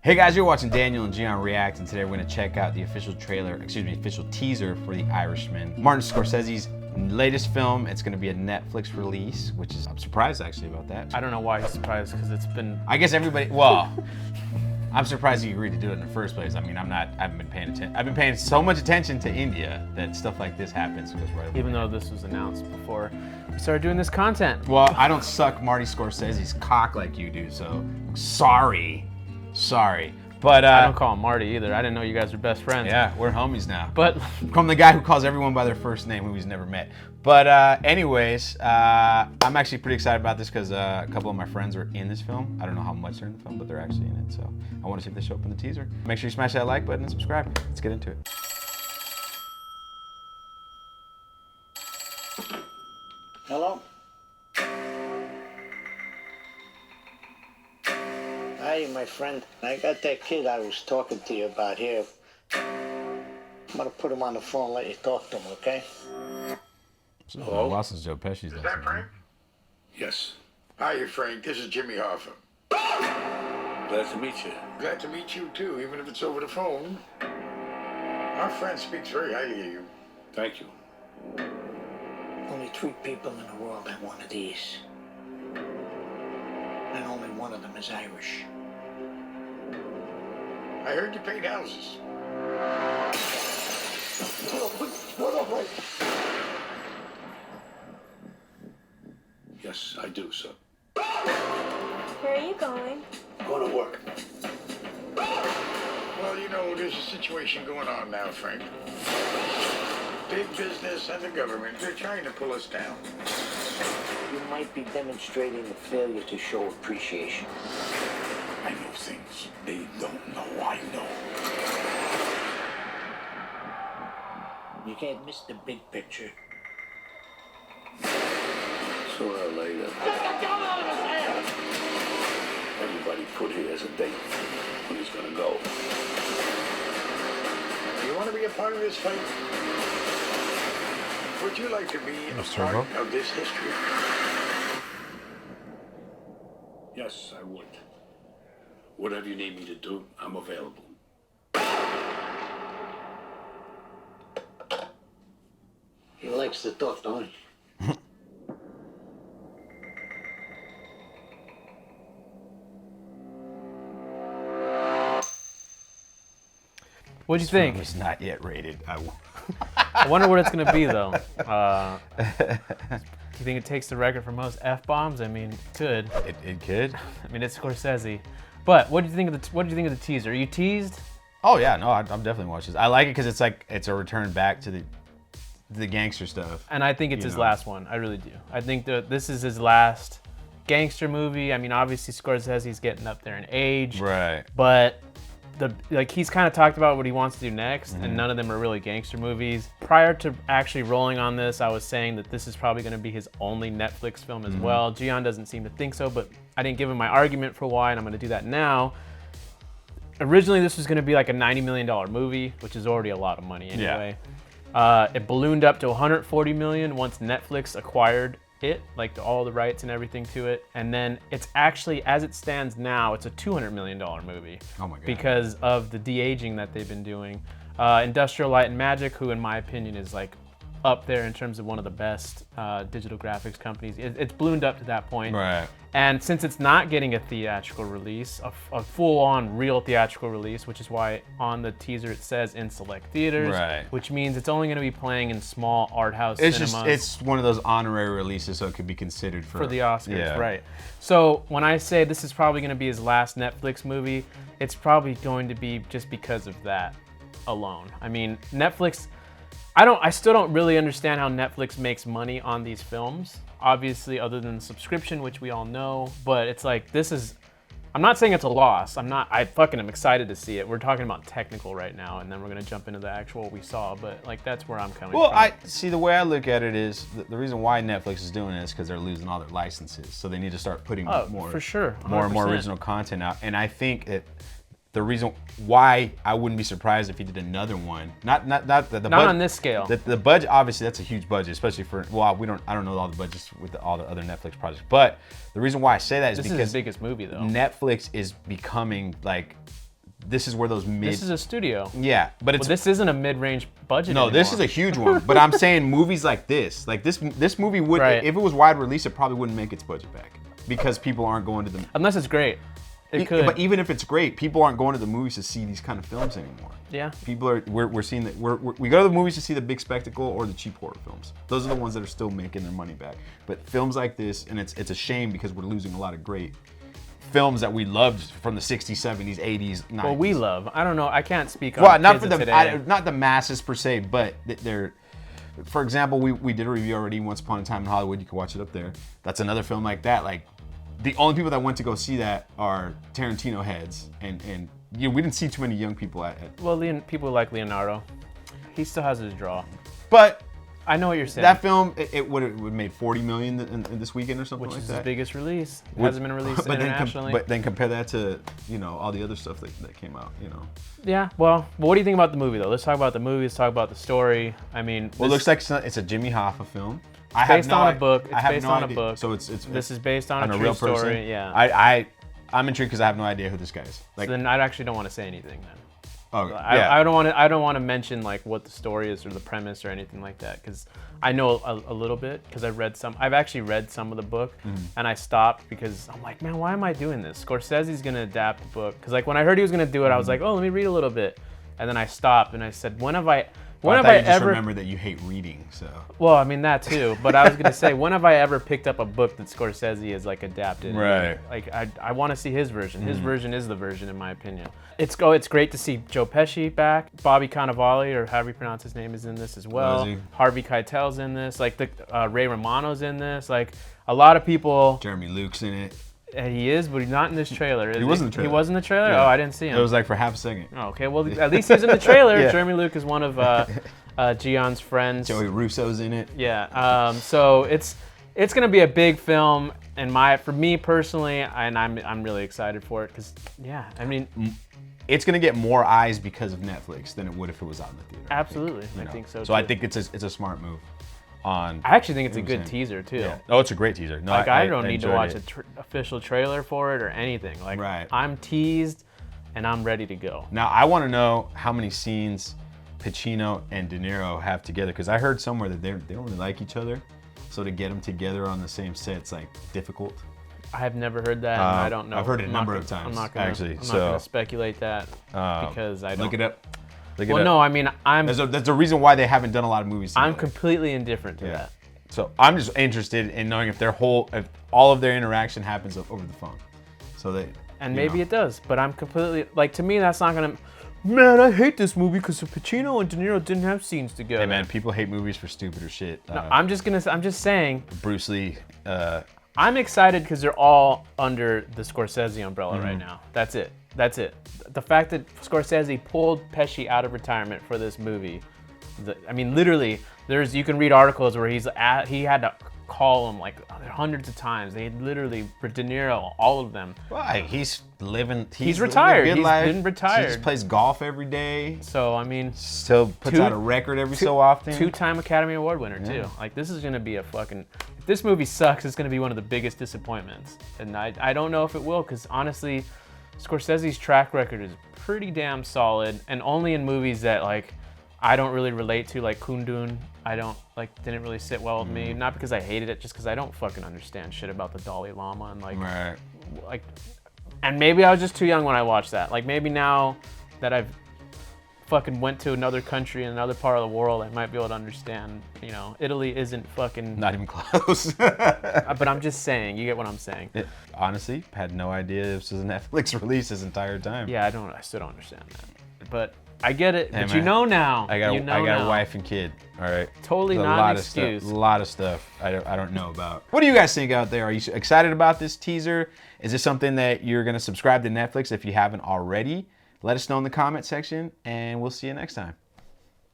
Hey guys, you're watching Daniel and Gian React, and today we're going to check out the official teaser for The Irishman. Martin Scorsese's latest film. It's going to be a Netflix release, which is, I'm surprised actually about that. I don't know why he's surprised, because it's been... I guess everybody, well, I'm surprised he agreed to do it in the first place. I mean, I haven't been paying attention. I've been paying so much attention to India that stuff like this happens. Even though this was announced before we started doing this content. Well, I don't suck Marty Scorsese's cock like you do, so sorry. But I don't call him Marty either. I didn't know you guys were best friends. Yeah, we're homies now. But from the guy who calls everyone by their first name who he's never met. But anyways, I'm actually pretty excited about this because a couple of my friends are in this film. I don't know how much they're in the film, but they're actually in it. So I want to see if they show up in the teaser. Make sure you smash that like button and subscribe. Let's get into it. Hello? Hi, my friend. I got that kid I was talking to you about here. I'm gonna put him on the phone and let you talk to him, okay? Hello? Well, since Joe Pesci's Is that Frank? Yes. Hiya, Frank. This is Jimmy Hoffa. Glad to meet you. Glad to meet you, too, even if it's over the phone. Our friend speaks very highly of you. Thank you. Only 3 people in the world have one of these. And only one of them is Irish. I heard you paint houses. Yes, I do, sir. Where are you going? Going to work. Well, you know, there's a situation going on now, Frank. Big business and the government, they're trying to pull us down. You might be demonstrating a failure to show appreciation. I know things they don't know I know. You can't miss the big picture. Sooner or later, everybody put here as a date when he's gonna go. You want to be a part of this fight? Would you like to be a part of this history? Yes, I would. Whatever you need me to do, I'm available. He likes to talk, don't he? what'd you think? It's not yet rated. I wonder what it's going to be, though. Do you think it takes the record for most F-bombs? I mean, it could. It could. I mean, it's Scorsese. But what do you think of the teaser? Are you teased? Oh yeah, no, I'm definitely watching this. I like it because it's a return back to the gangster stuff. And I think it's his last one. I really do. I think this is his last gangster movie. I mean, obviously Scorsese's getting up there in age. Right. But he's kind of talked about what he wants to do next, and none of them are really gangster movies. Prior to actually rolling on this, I was saying that this is probably going to be his only Netflix film as well. Gian doesn't seem to think so, but I didn't give him my argument for why, and I'm going to do that now. Originally, this was going to be like a $90 million movie, which is already a lot of money anyway. Yeah. It ballooned up to $140 million once Netflix acquired it, like all the rights and everything to it. And then it's actually, as it stands now, it's a $200 million movie. Oh my God. Because of the de-aging that they've been doing. Industrial Light and Magic, who in my opinion is like up there in terms of one of the best digital graphics companies. It's ballooned up to that point. Right. And since it's not getting a theatrical release, a full-on real theatrical release, which is why on the teaser it says in select theaters, right. Which means it's only going to be playing in small art house cinemas. It's one of those honorary releases, so it could be considered for the Oscars, yeah. Right. So when I say this is probably going to be his last Netflix movie, it's probably going to be just because of that alone. I mean, Netflix, I still don't really understand how Netflix makes money on these films. Obviously, other than the subscription, which we all know, but it's like, I'm not saying it's a loss. I fucking am excited to see it. We're talking about technical right now, and then we're gonna jump into the actual what we saw, but like, that's where I'm coming from. Well, I see, the way I look at it is, the reason why Netflix is doing it is because they're losing all their licenses. So they need to start putting more, for sure, more and more original content out. And I think the reason why I wouldn't be surprised if he did another one, not on this scale. The budget, obviously, that's a huge budget, especially for, well, I don't know all the budgets with all the other Netflix projects, but the reason why I say that is this because is his biggest movie though. Netflix is becoming like this is where those mid. This is a studio. Yeah, but it's This isn't a mid-range budget. no. anymore. This is a huge one. But I'm saying movies like this movie would, Right. if it was wide release, it probably wouldn't make its budget back because people aren't going to the. Unless it's great. It could. But even if it's great, people aren't going to the movies to see these kind of films anymore. Yeah. People are. We're seeing that. We go to the movies to see the big spectacle or the cheap horror films. Those are the ones that are still making their money back. But films like this, and it's a shame because we're losing a lot of great films that we loved from the 60s, 70s, 80s, 90s. Well, we love. I don't know. I can't speak on Well, not kids for of the today. not the masses per se, but they're. For example, we did a review already. Once Upon a Time in Hollywood. You can watch it up there. That's another film like that. Like. The only people that went to go see that are Tarantino heads, and you know, we didn't see too many young people at it. Well, people like Leonardo. He still has his draw. But I know what you're saying. that film, it would have made $40 million in this weekend or something Which like is that. his biggest release. It hasn't been released internationally. But then compare that to all the other stuff that came out. Yeah. Well, what do you think about the movie though? Let's talk about the movie. Let's talk about the story. I mean, Well, it looks like it's a Jimmy Hoffa film. It's based on a book. It's based on a book. So it's this is based on a a true real person. story. Yeah. I'm intrigued because I have no idea who this guy is. Like, So then I actually don't want to say anything then. oh, I yeah. don't want to mention like what the story is or the premise or anything like that because I know a little bit because I've actually read some of the book and I stopped because I'm like, man, why am I doing this? Scorsese's gonna adapt the book because like when I heard he was gonna do it, I was like, oh, let me read a little bit, and then I stopped and I said, when have I just ever remember that you hate reading, so. Well, I mean that too, but I was gonna say, when have I ever picked up a book that Scorsese has like adapted? Right. Like I want to see his version. His version is the version, in my opinion. It's great to see Joe Pesci back. Bobby Cannavale, or however you pronounce his name, is in this as well. is he? Harvey Keitel's in this. Like Ray Romano's in this. Like a lot of people. Jeremy Luke's in it. He is, but he's not in this trailer. Is He was in the trailer. He was in the trailer. Yeah. Oh, I didn't see him. It was like for half a second. Oh, okay, well at least he's in the trailer. Yeah. Jeremy Luke is one of Gian's friends. Joey Russo's in it. Yeah. So it's gonna be a big film, and for me personally, and I'm really excited for it because I mean, It's gonna get more eyes because of Netflix than it would if it was out in the theater. absolutely, You I know? think so. So I too. think it's a smart move. I I actually think it's a good teaser too. Yeah. Oh, it's a great teaser. No, Like I don't need to enjoyed watch it. an official trailer for it or anything. Like Right. I'm teased, and I'm ready to go. Now I want to know how many scenes Pacino and De Niro have together because I heard somewhere that they don't really like each other. So to get them together on the same set's like difficult. I have never heard that, and I don't know. I've heard it a I'm not number gonna- of times, I'm not gonna, actually, I'm not so- gonna speculate that because I don't. Look it up. Look it Well, up. no, I mean That's a reason why they haven't done a lot of movies together. I'm completely indifferent to Yeah. that. So I'm just interested in knowing if all of their interaction happens over the phone. So that. And maybe it does, but I'm completely like, to me that's not gonna. Man, I hate this movie because Pacino and De Niro didn't have scenes together. Hey man, people hate movies for stupider shit. No, I'm just saying. Bruce Lee. I'm excited because they're all under the Scorsese umbrella Mm-hmm. right now. That's it. The fact that Scorsese pulled Pesci out of retirement for this movie. I mean, literally, you can read articles where he had to call him like hundreds of times. They literally, for De Niro, all of them. Why? He's living. He's living a retired. good He's life. been retired. He just plays golf every day. So I mean, Still puts out a record every so often. Two-time Academy Award winner too. Like this is gonna be a fucking. If this movie sucks, it's gonna be one of the biggest disappointments. And I don't know if it will, because honestly, Scorsese's track record is pretty damn solid, and only in movies that like I don't really relate to, like Kundun. Didn't really sit well with me. Not because I hated it, just because I don't fucking understand shit about the Dalai Lama and like. And maybe I was just too young when I watched that. Like maybe now that I've fucking went to another country in another part of the world, I might be able to understand. Italy isn't fucking. Not even close. But I'm just saying. You get what I'm saying? Honestly, had no idea this was a Netflix release this entire time. Yeah, I still don't understand that. But I get it. Hey, but man, you know now. I got now. a wife and kid. All right. Totally There's not an excuse. A lot of stuff I don't know about. What do you guys think out there? Are you excited about this teaser? Is this something that you're gonna subscribe to Netflix if you haven't already? Let us know in the comment section, and we'll see you next time.